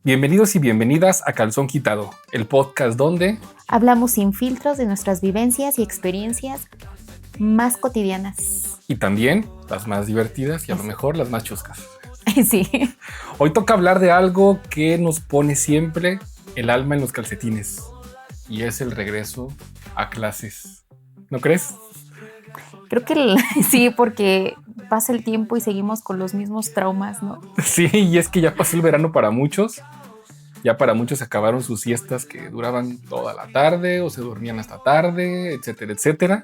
Bienvenidos y bienvenidas a Calzón Quitado, el podcast donde hablamos sin filtros de nuestras vivencias y experiencias más cotidianas. y también las más divertidas y a lo mejor las más chuscas. Sí. Hoy toca hablar de algo que nos pone siempre el alma en los calcetines y es el regreso a clases. ¿No crees? Creo que sí, porque pasa el tiempo y seguimos con los mismos traumas, ¿no? Sí, y es que ya pasó el verano para muchos. Ya para muchos acabaron sus siestas que duraban toda la tarde o se dormían hasta tarde, etcétera, etcétera.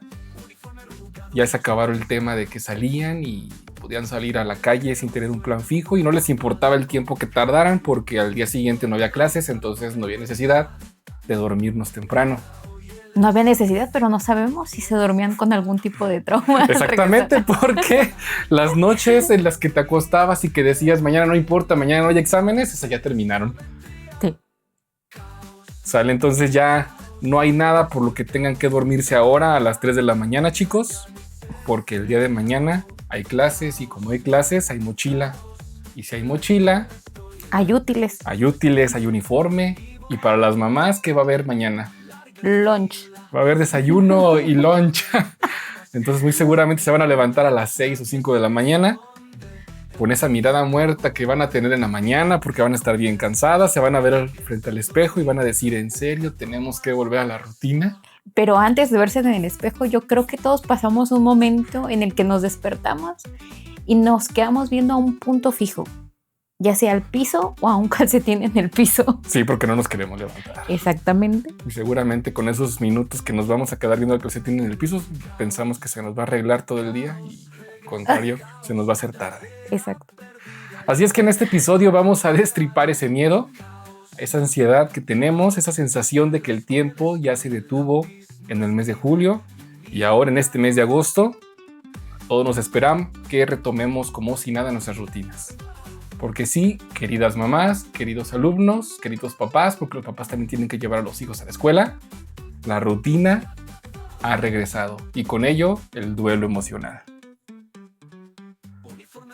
Ya se acabaron el tema de que salían y podían salir a la calle sin tener un plan fijo y no les importaba el tiempo que tardaran porque al día siguiente no había clases, entonces no había necesidad de dormirnos temprano. No había necesidad, pero no sabemos si se dormían con algún tipo de trauma. Exactamente, porque las noches en las que te acostabas y que decías mañana no importa, mañana no hay exámenes, esas ya terminaron. Sí. Sale, entonces ya no hay nada por lo que tengan que dormirse ahora a las 3 de la mañana, chicos, porque el día de mañana hay clases y como hay clases hay mochila. Y si hay mochila, Hay útiles. hay útiles, hay uniforme. Y para las mamás, ¿qué va a haber mañana? Lunch. Va a haber desayuno y lunch. Entonces muy seguramente se van a levantar a las 6 o 5 de la mañana con esa mirada muerta que van a tener en la mañana porque van a estar bien cansadas, se van a ver frente al espejo y van a decir, ¿en serio tenemos que volver a la rutina? Pero antes de verse en el espejo, yo creo que todos pasamos un momento en el que nos despertamos y nos quedamos viendo a un punto fijo, ya sea al piso o a un calcetín en el piso. Sí, porque no nos queremos levantar. Exactamente. Y seguramente con esos minutos que nos vamos a quedar viendo el calcetín en el piso, pensamos que se nos va a arreglar todo el día y al contrario, se nos va a hacer tarde. Exacto. Así es que en este episodio vamos a destripar ese miedo, esa ansiedad que tenemos, esa sensación de que el tiempo ya se detuvo en el mes de julio y ahora en este mes de agosto todos nos esperan que retomemos como si nada nuestras rutinas. Porque sí, queridas mamás, queridos alumnos, queridos papás, porque los papás también tienen que llevar a los hijos a la escuela, la rutina ha regresado y con ello el duelo emocional.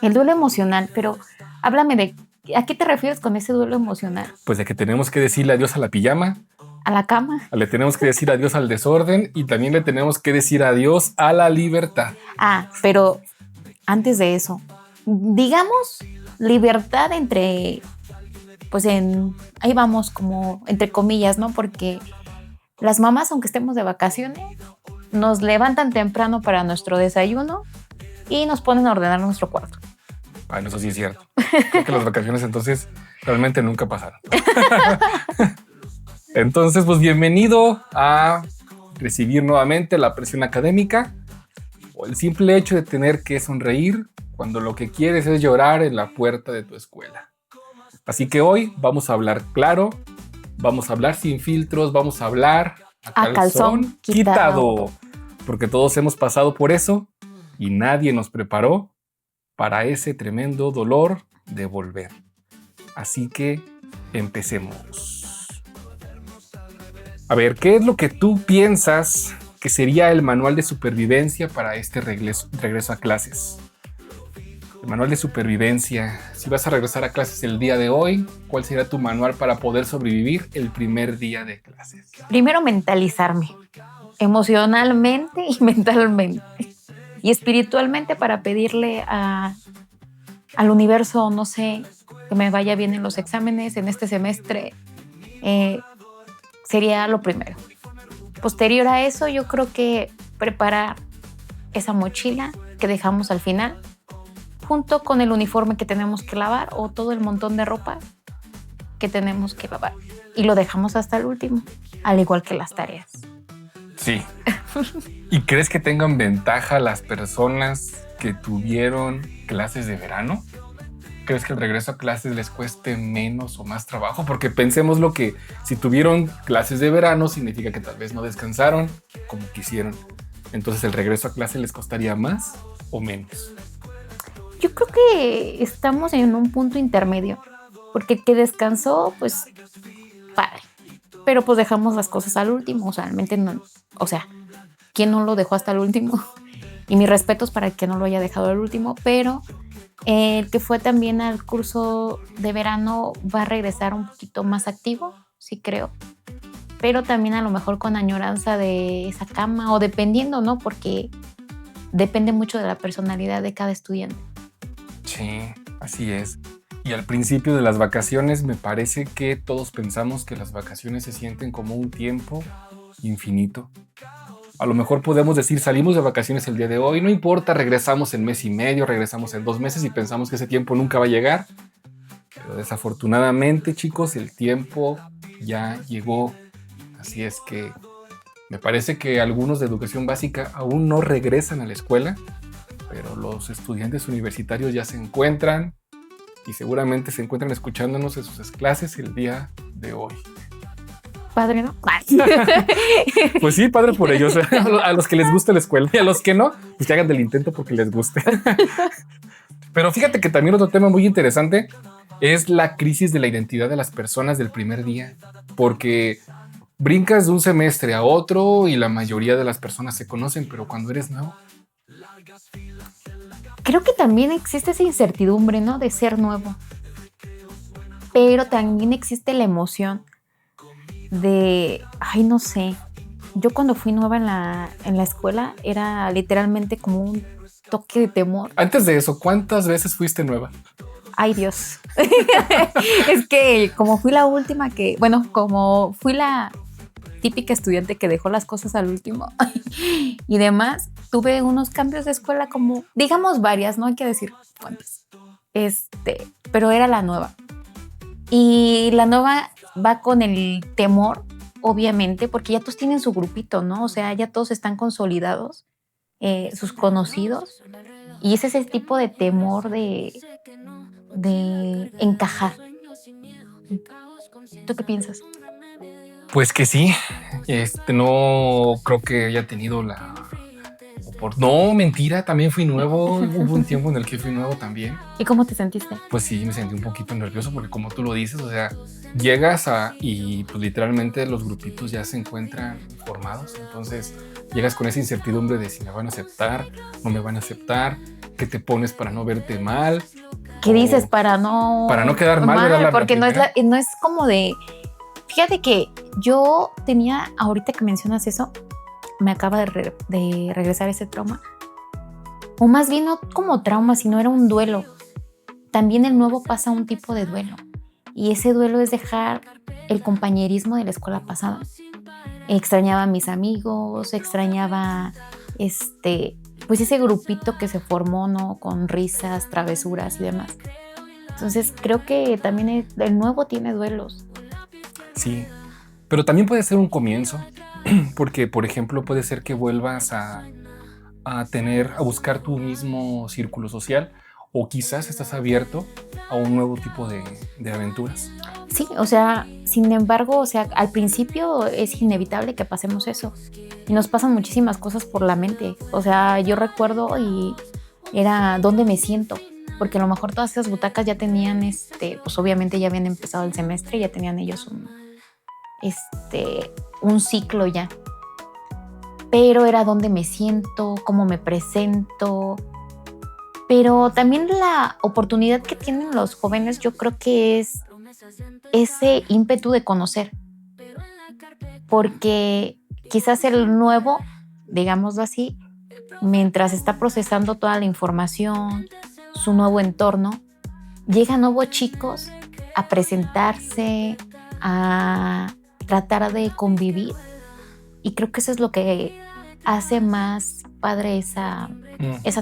El duelo emocional, pero háblame de ¿a qué te refieres con ese duelo emocional? Pues de que tenemos que decirle adiós a la pijama, ¿A la cama? le tenemos que decir adiós al desorden y también le tenemos que decir adiós a la libertad. Ah, pero antes de eso, digamos libertad entre, pues ahí vamos como entre comillas, ¿no? Porque las mamás, aunque estemos de vacaciones, nos levantan temprano para nuestro desayuno y nos ponen a ordenar nuestro cuarto. Bueno, eso sí es cierto. Creo que las vacaciones entonces realmente nunca pasaron. Entonces, pues bienvenido a recibir nuevamente la presión académica o el simple hecho de tener que sonreír cuando lo que quieres es llorar en la puerta de tu escuela. Así que hoy vamos a hablar claro, vamos a hablar sin filtros, vamos a hablar a calzón quitado. Porque todos hemos pasado por eso y nadie nos preparó para ese tremendo dolor de volver. Así que empecemos. A ver, ¿qué es lo que tú piensas que sería el manual de supervivencia para este regreso a clases? El manual de supervivencia. Si vas a regresar a clases el día de hoy, ¿cuál sería tu manual para poder sobrevivir el primer día de clases? Primero mentalizarme, emocionalmente y mentalmente. Y espiritualmente para pedirle al universo, no sé, que me vaya bien en los exámenes en este semestre. Sería lo primero. Posterior a eso, yo creo que preparar esa mochila que dejamos al final, junto con el uniforme que tenemos que lavar o todo el montón de ropa que tenemos que lavar. Y lo dejamos hasta el último, al igual que las tareas. Sí. ¿Y crees que tengan ventaja las personas que tuvieron clases de verano? ¿Crees que el regreso a clases les cueste menos o más trabajo? Porque pensemos lo que si tuvieron clases de verano significa que tal vez no descansaron como quisieron. Entonces, ¿el regreso a clase les costaría más o menos? Yo creo que estamos en un punto intermedio, porque el que descansó, pues, padre. Pero pues dejamos las cosas al último, o sea, realmente no, o sea, ¿quién no lo dejó hasta el último? Y mis respetos para el que no lo haya dejado el último, pero el que fue también al curso de verano va a regresar un poquito más activo, sí creo. Pero también a lo mejor con añoranza de esa cama o dependiendo, ¿no? Porque depende mucho de la personalidad de cada estudiante. Sí, así es. Y al principio de las vacaciones me parece que todos pensamos que las vacaciones se sienten como un tiempo infinito. A lo mejor podemos decir, salimos de vacaciones el día de hoy, no importa, regresamos en mes y medio, regresamos en 2 meses y pensamos que ese tiempo nunca va a llegar. Pero desafortunadamente, chicos, el tiempo ya llegó. Así es que me parece que algunos de educación básica aún no regresan a la escuela, pero los estudiantes universitarios ya se encuentran y seguramente se encuentran escuchándonos en sus clases el día de hoy. Padre, ¿no? Pues sí, padre por ellos. A los que les gusta la escuela y a los que no, pues que hagan del intento porque les guste. Pero fíjate que también otro tema muy interesante es la crisis de la identidad de las personas del primer día, porque brincas de un semestre a otro y la mayoría de las personas se conocen, pero cuando eres nuevo. Creo que también existe esa incertidumbre, ¿no? De ser nuevo. Pero también existe la emoción de, ay, no sé. Yo cuando fui nueva en la escuela era literalmente como un toque de temor. Antes de eso, ¿cuántas veces fuiste nueva? Ay, Dios. Es que como fui la última como fui la típica estudiante que dejó las cosas al último y demás, tuve unos cambios de escuela como, digamos varias, no hay que decir cuántas. Pero era la nueva. Y la nueva va con el temor, obviamente, porque ya todos tienen su grupito, ¿no? O sea, ya todos están consolidados, sus conocidos. Y es ese tipo de temor de encajar. ¿Tú qué piensas? Pues que sí. No creo que haya tenido No, mentira, también fui nuevo. Hubo un tiempo en el que fui nuevo también. ¿Y cómo te sentiste? Pues sí, me sentí un poquito nervioso porque como tú lo dices, o sea, llegas y pues literalmente los grupitos ya se encuentran formados. Entonces llegas con esa incertidumbre de si me van a aceptar, no me van a aceptar, qué te pones para no verte mal. ¿Qué dices para no quedar mal? Porque no es como de... Fíjate que yo tenía, ahorita que mencionas eso, me acaba de regresar ese trauma. O más bien no como trauma, sino era un duelo. También el nuevo pasa un tipo de duelo. Y ese duelo es dejar el compañerismo de la escuela pasada. Extrañaba a mis amigos, extrañaba pues ese grupito que se formó, ¿no? Con risas, travesuras y demás. Entonces creo que también el nuevo tiene duelos. Sí, pero también puede ser un comienzo. Porque, por ejemplo, puede ser que vuelvas a buscar tu mismo círculo social o quizás estás abierto a un nuevo tipo de aventuras. Sí, o sea, sin embargo, o sea, al principio es inevitable que pasemos eso y nos pasan muchísimas cosas por la mente. O sea, yo recuerdo y era ¿dónde me siento? Porque a lo mejor todas esas butacas ya tenían, pues obviamente ya habían empezado el semestre, ya tenían ellos un ciclo ya. Pero era dónde me siento, cómo me presento. Pero también la oportunidad que tienen los jóvenes, yo creo que es ese ímpetu de conocer. Porque quizás el nuevo, digámoslo así, mientras está procesando toda la información, su nuevo entorno, llegan nuevos chicos a presentarse, a tratar de convivir. Y creo que eso es lo que hace más padre esa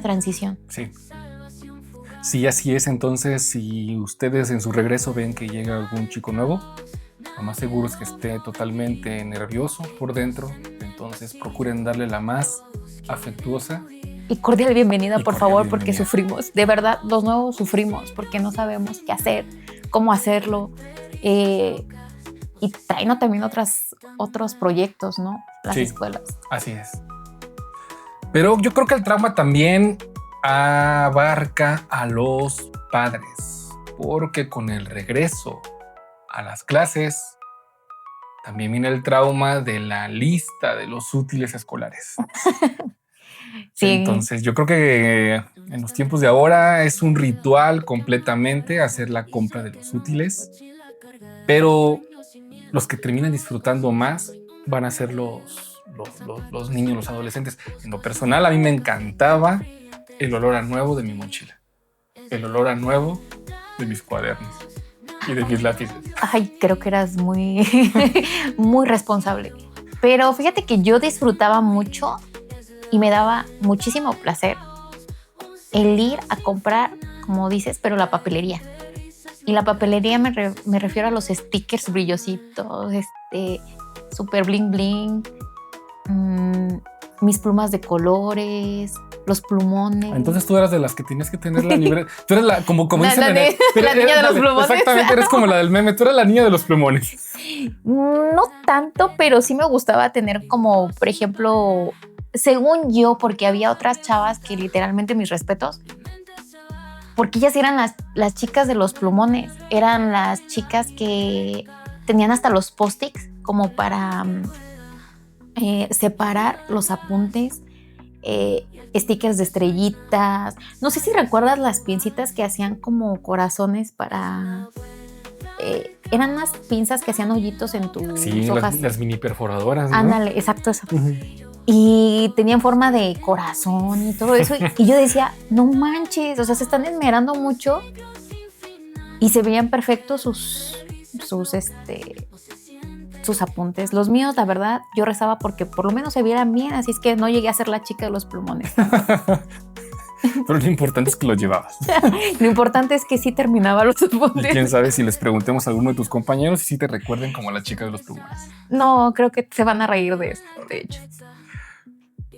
transición. Sí. Sí, así es. Entonces, si ustedes en su regreso ven que llega algún chico nuevo, lo más seguro es que esté totalmente nervioso por dentro. Entonces, procuren darle la más afectuosa y cordial bienvenida, por favor, porque sufrimos. De verdad, los nuevos sufrimos porque no sabemos qué hacer, cómo hacerlo. Y traen también otros proyectos, ¿no? Las escuelas. Así es. Pero yo creo que el trauma también abarca a los padres, porque con el regreso a las clases también viene el trauma de la lista de los útiles escolares. Sí. Entonces yo creo que en los tiempos de ahora es un ritual completamente hacer la compra de los útiles, pero los que terminan disfrutando más van a ser los niños, los adolescentes. En lo personal, a mí me encantaba el olor a nuevo de mi mochila, el olor a nuevo de mis cuadernos y de mis lápices. Ay, creo que eras muy, muy responsable. Pero fíjate que yo disfrutaba mucho y me daba muchísimo placer el ir a comprar, como dices, pero la papelería. Y la papelería me refiero a los stickers brillositos, super bling bling, mis plumas de colores, los plumones. Entonces tú eras de las que tenías que tener la libreta. Tú eres la, como dicen la niña de los plumones. Exactamente, eres como la del meme. Tú eres la niña de los plumones. No tanto, pero sí me gustaba tener como, por ejemplo, según yo, porque había otras chavas que literalmente, mis respetos, porque ellas eran las chicas de los plumones, eran las chicas que tenían hasta los post-its como para separar los apuntes, stickers de estrellitas. No sé si recuerdas las pincitas que hacían como corazones para... eran unas pinzas que hacían hoyitos en tus hojas. Las mini perforadoras, ¿no? Ándale, exacto, eso. Y tenían forma de corazón y todo eso. Y yo decía, no manches, o sea, se están esmerando mucho y se veían perfectos sus apuntes. Los míos, la verdad, yo rezaba porque por lo menos se vieran bien, así es que no llegué a ser la chica de los plumones. Pero lo importante es que lo llevabas. Lo importante es que sí terminaba los apuntes. Y quién sabe si les preguntemos a alguno de tus compañeros y si te recuerden como la chica de los plumones. No, creo que se van a reír de esto, de hecho.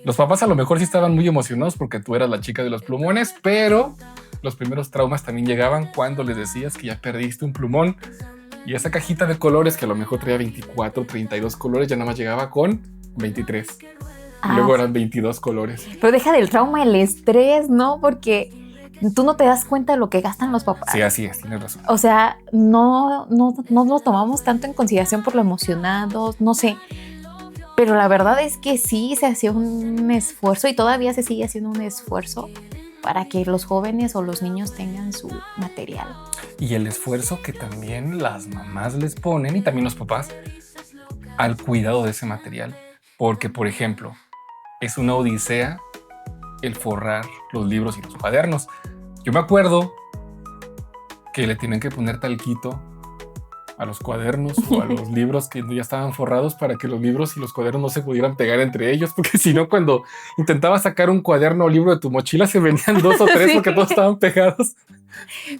Los papás a lo mejor sí estaban muy emocionados porque tú eras la chica de los plumones, pero los primeros traumas también llegaban cuando les decías que ya perdiste un plumón y esa cajita de colores que a lo mejor traía 24, 32 colores ya nada más llegaba con 23. Y luego eran 22 colores. Pero deja del trauma el estrés, ¿no? Porque tú no te das cuenta de lo que gastan los papás. Sí, así es, tienes razón. O sea, no lo tomamos tanto en consideración por lo emocionados, no sé. Pero la verdad es que sí se hacía un esfuerzo y todavía se sigue haciendo un esfuerzo para que los jóvenes o los niños tengan su material. Y el esfuerzo que también las mamás les ponen y también los papás al cuidado de ese material. Porque, por ejemplo, es una odisea el forrar los libros y los cuadernos. Yo me acuerdo que le tienen que poner talquito a los cuadernos o a los libros que ya estaban forrados para que los libros y los cuadernos no se pudieran pegar entre ellos, porque si no, cuando intentabas sacar un cuaderno o libro de tu mochila se venían 2 o 3 sí. Porque todos estaban pegados.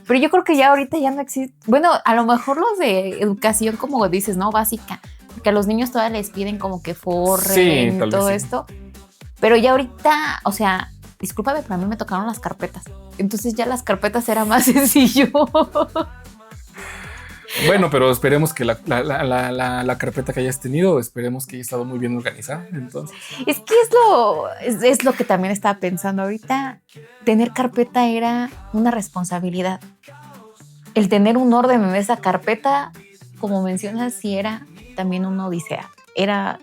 Pero yo creo que ya ahorita ya no existe. Bueno, a lo mejor los de educación, como dices, ¿no? Básica, porque a los niños todavía les piden como que forren y todo esto. Pero ya ahorita, o sea, discúlpame, pero a mí me tocaron las carpetas. Entonces ya las carpetas era más sencillo. Bueno, pero esperemos que la carpeta que hayas tenido, esperemos que haya estado muy bien organizada. Entonces. Es que es lo que también estaba pensando ahorita. Tener carpeta era una responsabilidad. El tener un orden en esa carpeta, como mencionas, sí era también una odisea. Era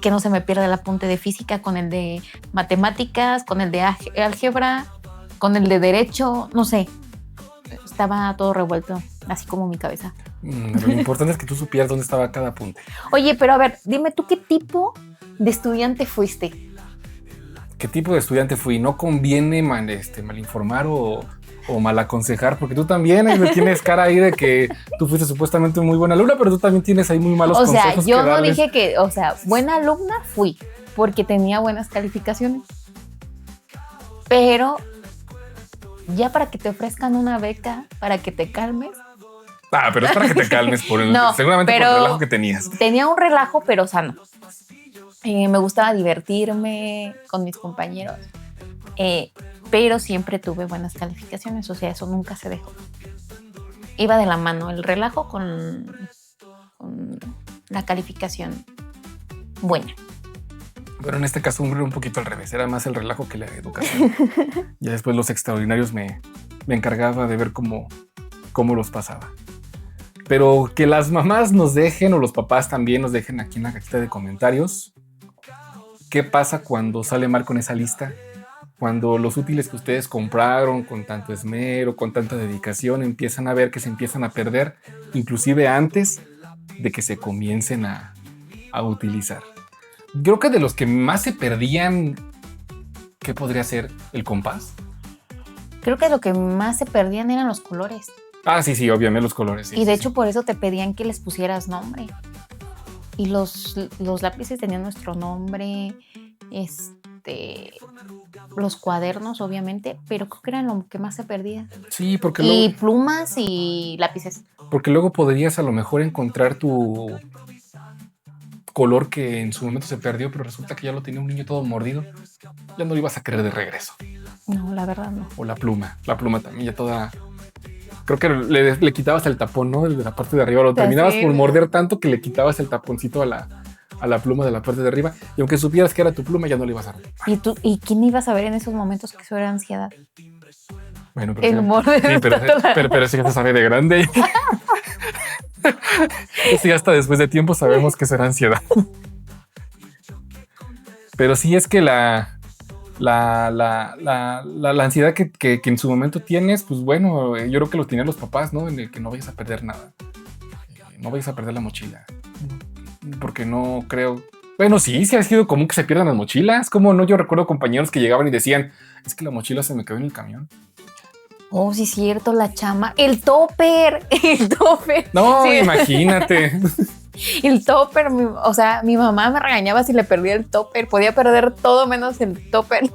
que no se me pierda el apunte de física con el de matemáticas, con el de álgebra, con el de derecho, no sé. Estaba todo revuelto, así como mi cabeza. Lo importante es que tú supieras dónde estaba cada apunte. Oye, pero a ver, dime tú, ¿qué tipo de estudiante fuiste? ¿Qué tipo de estudiante fui? No conviene malinformar o mal aconsejar, porque tú también tienes cara ahí de que tú fuiste supuestamente muy buena alumna, pero tú también tienes ahí muy malos consejos. O sea, yo no dije que, buena alumna fui, porque tenía buenas calificaciones. Pero ya para que te ofrezcan una beca, para que te calmes. Pero es para que te calmes seguramente por el relajo que tenías. Tenía un relajo, pero sano. Me gustaba divertirme con mis compañeros, pero siempre tuve buenas calificaciones, o sea, eso nunca se dejó. Iba de la mano el relajo con la calificación buena. Pero en este caso un poquito al revés, era más el relajo que la educación. Ya después los extraordinarios me encargaba de ver cómo los pasaba. Pero que las mamás nos dejen o los papás también nos dejen aquí en la cajita de comentarios ¿qué pasa cuando sale mal con esa lista? Cuando los útiles que ustedes compraron con tanto esmero, con tanta dedicación, empiezan a ver que se empiezan a perder, inclusive antes de que se comiencen a utilizar. Creo que de los que más se perdían, ¿qué podría ser? ¿El compás? Creo que lo que más se perdían eran los colores. Ah, sí, obviamente los colores. Sí, y de sí, hecho por eso te pedían que les pusieras nombre. Y los lápices tenían nuestro nombre, los cuadernos obviamente, pero creo que eran lo que más se perdía. Sí, porque y luego, plumas y lápices. porque luego podrías a lo mejor encontrar tu color que en su momento se perdió, pero resulta que ya lo tenía un niño todo mordido. Ya no lo ibas a querer de regreso. No, la verdad no. O la pluma también ya toda... Creo que le quitabas el tapón, ¿no? De la parte de arriba. Lo terminabas por morder tanto que le quitabas el taponcito a la pluma de la parte de arriba. Y aunque supieras que era tu pluma, ya no le ibas a ver. ¿Y quién iba a saber en esos momentos que eso era ansiedad? Bueno, pero El morder. sí, pero eso ya se sabe de grande. Sí, hasta después de tiempo sabemos que será ansiedad. Pero sí es que la ansiedad que en su momento tienes, pues bueno, yo creo que lo tenían los papás, ¿no? En el que no vayas a perder nada. No vayas a perder la mochila. Porque no creo... Bueno, sí ha sido común que se pierdan las mochilas. ¿Cómo no? Yo recuerdo compañeros que llegaban y decían, es que la mochila se me quedó en el camión. Oh, sí, cierto, la chama. El topper. No, sí. Imagínate. El topper, o sea, mi mamá me regañaba si le perdía el topper. Podía perder todo menos el topper.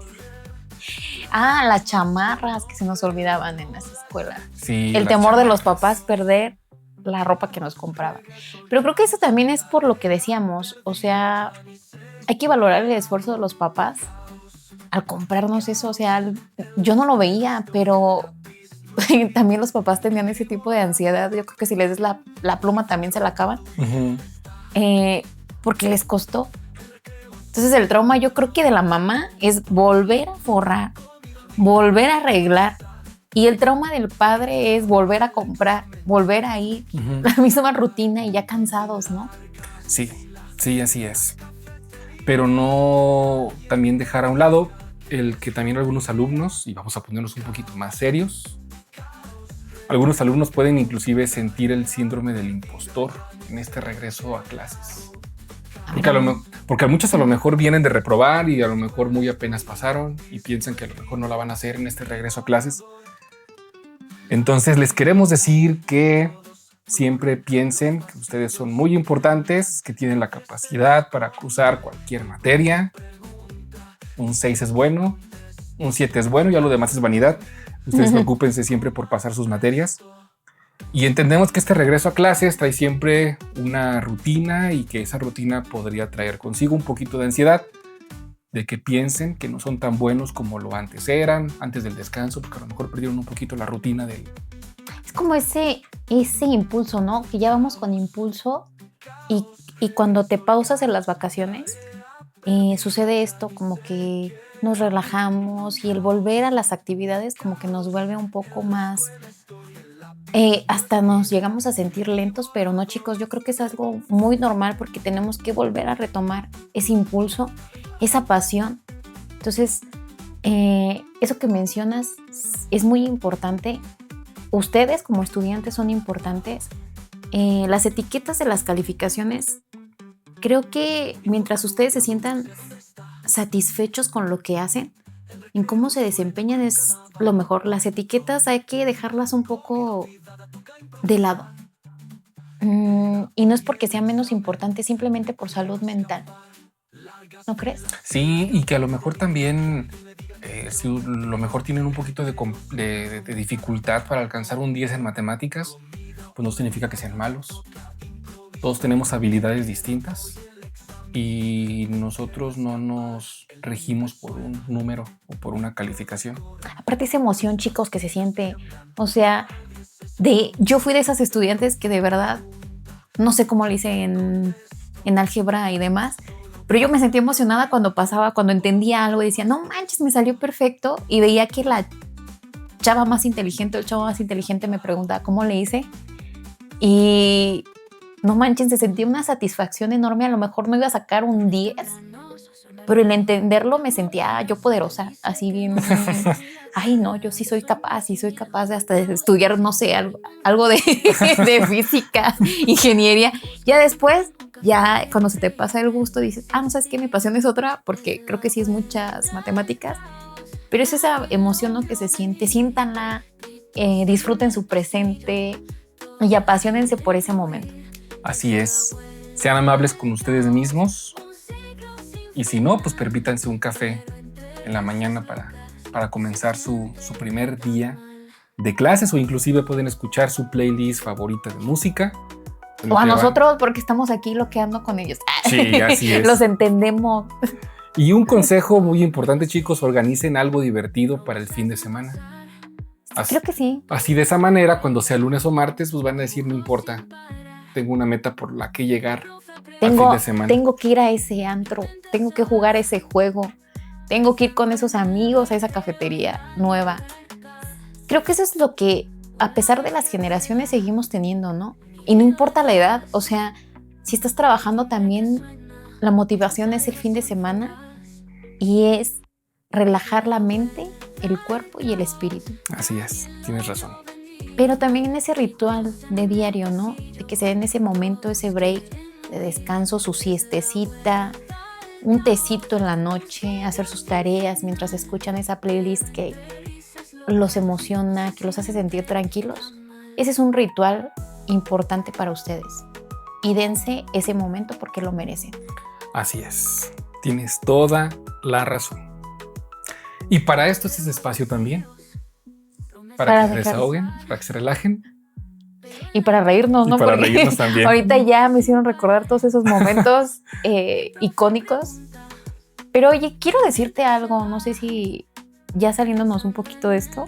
Las chamarras que se nos olvidaban en las escuelas. Sí, el temor de los papás perder la ropa que nos compraban. Pero creo que eso también es por lo que decíamos. O sea, hay que valorar el esfuerzo de los papás al comprarnos eso. O sea, yo no lo veía, pero también los papás tenían ese tipo de ansiedad. Yo creo que si les des la pluma también se la acaban. Uh-huh. Porque les costó. Entonces el trauma yo creo que de la mamá es volver a forrar, volver a arreglar. Y el trauma del padre es volver a comprar, volver a ir, uh-huh, la misma rutina y ya cansados, ¿no? Sí, así es. Pero no también dejar a un lado el que también algunos alumnos, y vamos a ponernos un poquito más serios, algunos alumnos pueden inclusive sentir el síndrome del impostor en este regreso a clases. Porque muchos a lo mejor vienen de reprobar y a lo mejor muy apenas pasaron y piensan que a lo mejor no la van a hacer en este regreso a clases. Entonces les queremos decir que siempre piensen que ustedes son muy importantes, que tienen la capacidad para cursar cualquier materia. Un 6 es bueno, un 7 es bueno, ya lo demás es vanidad. Ustedes preocúpense siempre por pasar sus materias. Y entendemos que este regreso a clases trae siempre una rutina y que esa rutina podría traer consigo un poquito de ansiedad, de que piensen que no son tan buenos como lo antes eran, antes del descanso, porque a lo mejor perdieron un poquito la rutina del... Es como ese impulso, ¿no? Que ya vamos con impulso y cuando te pausas en las vacaciones, sucede esto, como que nos relajamos y el volver a las actividades como que nos vuelve un poco más... hasta nos llegamos a sentir lentos, pero no, chicos, yo creo que es algo muy normal porque tenemos que volver a retomar ese impulso, esa pasión. Entonces, eso que mencionas es muy importante. Ustedes como estudiantes son importantes. Las etiquetas de las calificaciones, creo que mientras ustedes se sientan satisfechos con lo que hacen, en cómo se desempeñan es lo mejor. Las etiquetas hay que dejarlas un poco de lado. Y no es porque sea menos importante, simplemente por salud mental. ¿No crees? Sí, y que a lo mejor también, si lo mejor tienen un poquito de dificultad para alcanzar un 10 en matemáticas, pues no significa que sean malos. Todos tenemos habilidades distintas. Y nosotros no nos regimos por un número o por una calificación. Aparte esa emoción, chicos, que se siente, o sea, yo fui de esas estudiantes que de verdad, no sé cómo lo hice en álgebra y demás, pero yo me sentía emocionada cuando entendía algo y decía, no manches, me salió perfecto, y veía que la chava más inteligente o el chavo más inteligente me preguntaba cómo le hice, y... no manchen, se sentía una satisfacción enorme. A lo mejor no iba a sacar un 10, pero en entenderlo me sentía yo poderosa, así bien, ay no, yo sí soy capaz de hasta de estudiar, no sé, algo de, de física, ingeniería. Ya después, ya cuando se te pasa el gusto, dices, no sabes qué, mi pasión es otra, porque creo que sí es muchas matemáticas, pero es esa emoción, ¿no?, que se siente, siéntanla, disfruten su presente y apasionense por ese momento. Así es, sean amables con ustedes mismos. Y si no, pues permítanse un café en la mañana para comenzar su primer día de clases, o inclusive pueden escuchar su playlist favorita de música. O a nosotros, porque estamos aquí loqueando con ellos. Sí, así es. Los entendemos. Y un consejo muy importante, chicos, organicen algo divertido para el fin de semana. Creo que sí. Así, de esa manera, cuando sea lunes o martes, pues van a decir, no importa, tengo una meta por la que llegar. Tengo que ir a ese antro, tengo que jugar ese juego, tengo que ir con esos amigos a esa cafetería nueva. Creo que eso es lo que, a pesar de las generaciones, seguimos teniendo, ¿no? Y no importa la edad, o sea, si estás trabajando también, la motivación es el fin de semana y es relajar la mente, el cuerpo y el espíritu. Así es, tienes razón. Pero también en ese ritual de diario, ¿no? De que se den ese momento, ese break de descanso, su siestecita, un tecito en la noche, hacer sus tareas mientras escuchan esa playlist que los emociona, que los hace sentir tranquilos. Ese es un ritual importante para ustedes. Y dense ese momento porque lo merecen. Así es, tienes toda la razón. Y para esto es ese espacio también. Para que se desahoguen, para que se relajen. Y para reírnos, ¿no? Y para reírnos también. Ahorita ya me hicieron recordar todos esos momentos icónicos. Pero oye, quiero decirte algo, no sé si ya saliéndonos un poquito de esto,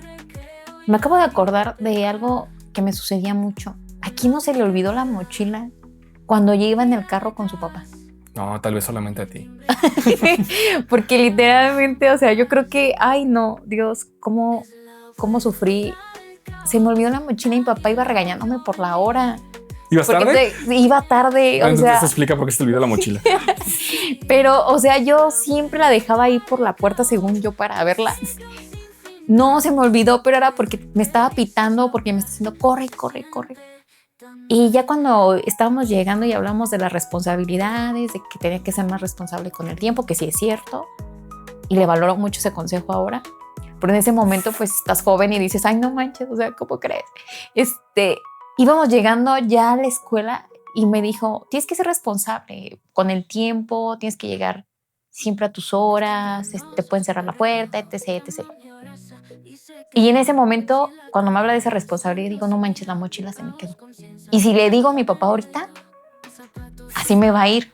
me acabo de acordar de algo que me sucedía mucho. Aquí no se le olvidó la mochila cuando yo iba en el carro con su papá. No, tal vez solamente a ti. Porque literalmente, o sea, yo creo que, ay no, Dios, cómo sufrí. Se me olvidó la mochila y mi papá iba regañándome por la hora. ¿Ibas tarde? Iba tarde. Entonces se explica por qué se te olvidó la mochila. Pero, o sea, yo siempre la dejaba ahí por la puerta, según yo, para verla. No, se me olvidó, pero era porque me estaba pitando, porque me estaba diciendo, corre. Y ya cuando estábamos llegando y hablamos de las responsabilidades, de que tenía que ser más responsable con el tiempo, que sí es cierto, y le valoro mucho ese consejo ahora. Pero en ese momento, pues, estás joven y dices, ay, no manches, o sea, ¿cómo crees? Íbamos llegando ya a la escuela y me dijo, tienes que ser responsable con el tiempo, tienes que llegar siempre a tus horas, te pueden cerrar la puerta, etc. Y en ese momento, cuando me habla de esa responsabilidad, digo, no manches, la mochila se me quedó. Y si le digo a mi papá ahorita, así me va a ir.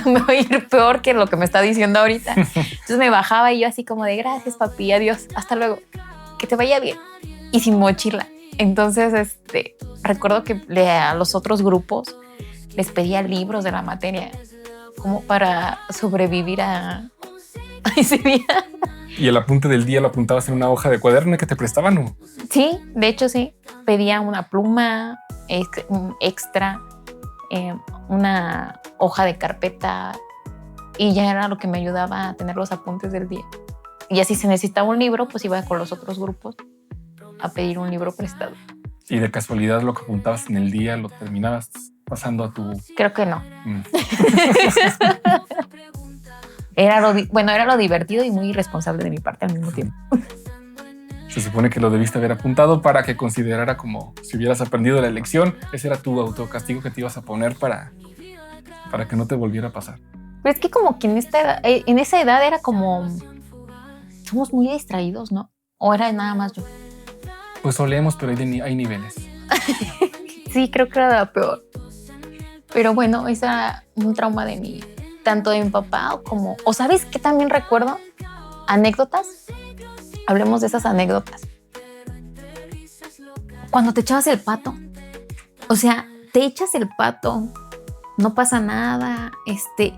Me va a ir peor que lo que me está diciendo ahorita. Entonces me bajaba y yo así como de, gracias papi, adiós, hasta luego, que te vaya bien. Y sin mochila. Entonces, recuerdo que a los otros grupos les pedía libros de la materia como para sobrevivir a ese día. ¿Y el apunte del día lo apuntabas en una hoja de cuaderno que te prestaban o? Sí, de hecho sí. Pedía una pluma extra, una hoja de carpeta y ya era lo que me ayudaba a tener los apuntes del día. Y así se necesitaba un libro, pues iba con los otros grupos a pedir un libro prestado. ¿Y de casualidad lo que apuntabas en el día lo terminabas pasando a tu...? Creo que no. Era lo divertido y muy irresponsable de mi parte al mismo tiempo. Se supone que lo debiste haber apuntado para que considerara como si hubieras aprendido la lección. Ese era tu autocastigo que te ibas a poner para que no te volviera a pasar. Pero es que como que en esa edad era como... Somos muy distraídos, ¿no? ¿O era nada más yo? Pues solemos, pero hay niveles. Sí, creo que era la peor. Pero bueno, ese era un trauma de mí. Tanto de mi papá como... ¿O sabes qué también recuerdo? Anécdotas. Hablemos de esas anécdotas. Cuando te echabas el pato. O sea, te echas el pato, no pasa nada.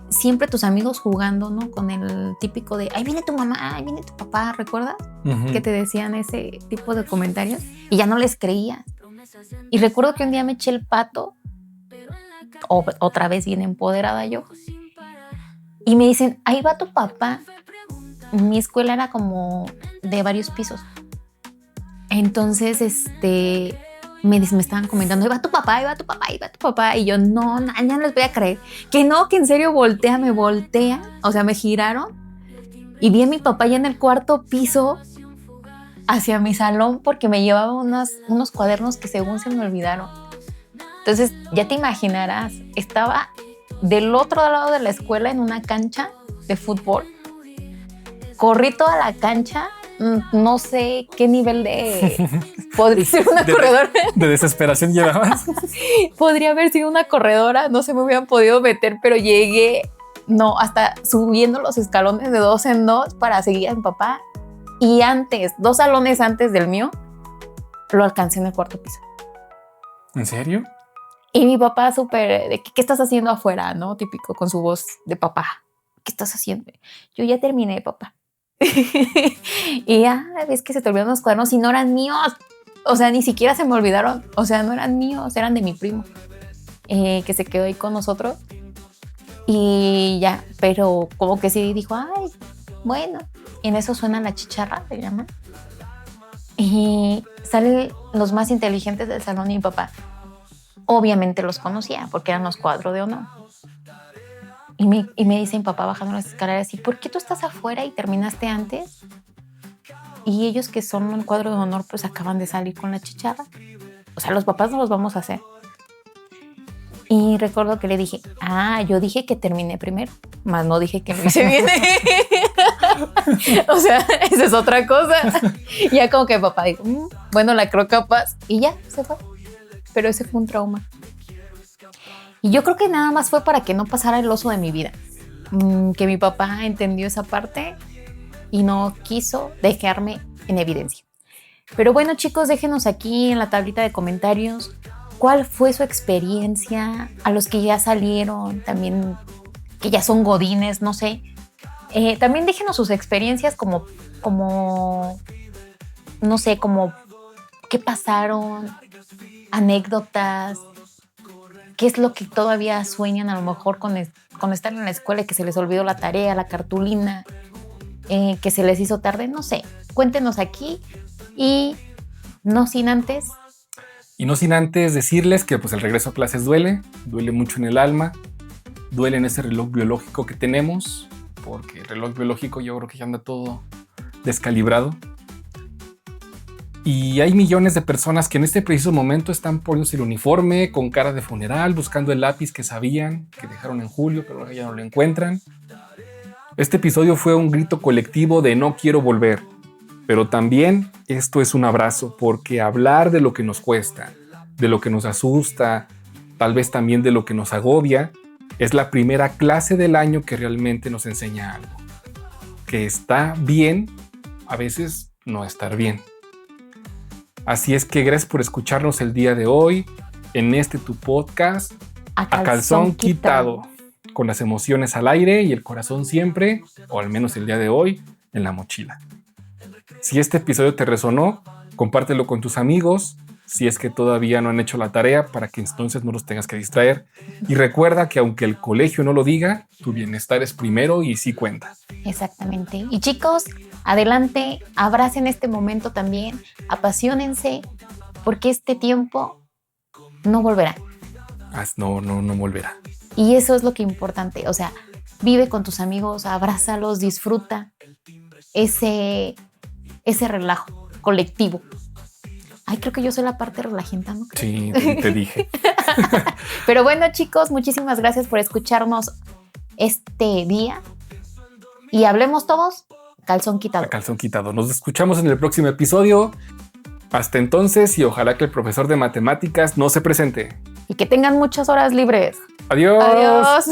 Siempre tus amigos jugando, ¿no? Con el típico de, ahí viene tu mamá, ahí viene tu papá, ¿recuerdas? Uh-huh. Que te decían ese tipo de comentarios y ya no les creías. Y recuerdo que un día me eché el pato, otra vez bien empoderada yo. Y me dicen, ahí va tu papá. Mi escuela era como de varios pisos. Entonces, me estaban comentando, ahí va tu papá, ahí va tu papá, ahí va tu papá. Y yo, no, ya no les voy a creer. Que no, que en serio me voltea. O sea, me giraron y vi a mi papá ya en el cuarto piso hacia mi salón porque me llevaba unos cuadernos que según se me olvidaron. Entonces, ya te imaginarás, estaba del otro lado de la escuela en una cancha de fútbol. Corrí toda la cancha, no sé qué nivel de... Podría ser una corredora. ¿De desesperación llevabas? Podría haber sido una corredora, no se me hubieran podido meter, pero llegué, hasta subiendo los escalones de 2 en 2 para seguir a mi papá. Y 2 salones antes del mío, lo alcancé en el cuarto piso. ¿En serio? Y mi papá súper, de ¿qué estás haciendo afuera? ¿No? Típico, con su voz de papá. ¿Qué estás haciendo? Yo ya terminé, papá. Y ya ves que se te olvidaron los cuadernos y no eran míos. O sea, ni siquiera se me olvidaron. O sea, no eran míos, eran de mi primo, que se quedó ahí con nosotros. Y ya, pero como que sí dijo, ay, bueno. Y en eso suena la chicharra, se llama. Y salen los más inteligentes del salón y mi papá. Obviamente los conocía porque eran los cuadros de honor. Y me dice mi papá bajando las escaleras, ¿y por qué tú estás afuera y terminaste antes? Y ellos que son un cuadro de honor, pues acaban de salir con la chicharra. O sea, los papás no los vamos a hacer. Y recuerdo que le dije, yo dije que terminé primero, más no dije que lo hice bien. O sea, esa es otra cosa. Ya como que papá dijo, bueno, la creo capaz. Y ya, se fue. Pero ese fue un trauma. Y yo creo que nada más fue para que no pasara el oso de mi vida. Que mi papá entendió esa parte y no quiso dejarme en evidencia. Pero bueno, chicos, déjenos aquí en la tablita de comentarios cuál fue su experiencia, a los que ya salieron, también que ya son godines, no sé. También déjenos sus experiencias como, no sé, como qué pasaron, anécdotas, qué es lo que todavía sueñan a lo mejor con estar en la escuela y que se les olvidó la tarea, la cartulina, que se les hizo tarde, no sé. Cuéntenos aquí y no sin antes decirles que pues el regreso a clases duele mucho en el alma, duele en ese reloj biológico que tenemos, porque el reloj biológico yo creo que ya anda todo descalibrado. Y hay millones de personas que en este preciso momento están poniéndose el uniforme con cara de funeral, buscando el lápiz que sabían que dejaron en julio, pero ya no lo encuentran. Este episodio fue un grito colectivo de no quiero volver, pero también esto es un abrazo, porque hablar de lo que nos cuesta, de lo que nos asusta, tal vez también de lo que nos agobia, es la primera clase del año que realmente nos enseña algo. Que está bien, a veces no estar bien. Así es que gracias por escucharnos el día de hoy en tu podcast A Calzón Quitado, con las emociones al aire y el corazón siempre, o al menos el día de hoy, en la mochila. Si este episodio te resonó, compártelo con tus amigos, si es que todavía no han hecho la tarea, para que entonces no los tengas que distraer. Y recuerda que aunque el colegio no lo diga, tu bienestar es primero y sí cuenta. Exactamente. Y chicos, adelante, abracen este momento también, apasionense, porque este tiempo no volverá. No volverá. Y eso es lo que es importante, o sea, vive con tus amigos, abrázalos, disfruta ese relajo colectivo. Ay, creo que yo soy la parte relajenta, ¿no? Sí, te dije. Pero bueno, chicos, muchísimas gracias por escucharnos este día. Y hablemos todos, calzón quitado. A calzón quitado. Nos escuchamos en el próximo episodio. Hasta entonces, y ojalá que el profesor de matemáticas no se presente. Y que tengan muchas horas libres. Adiós. Adiós.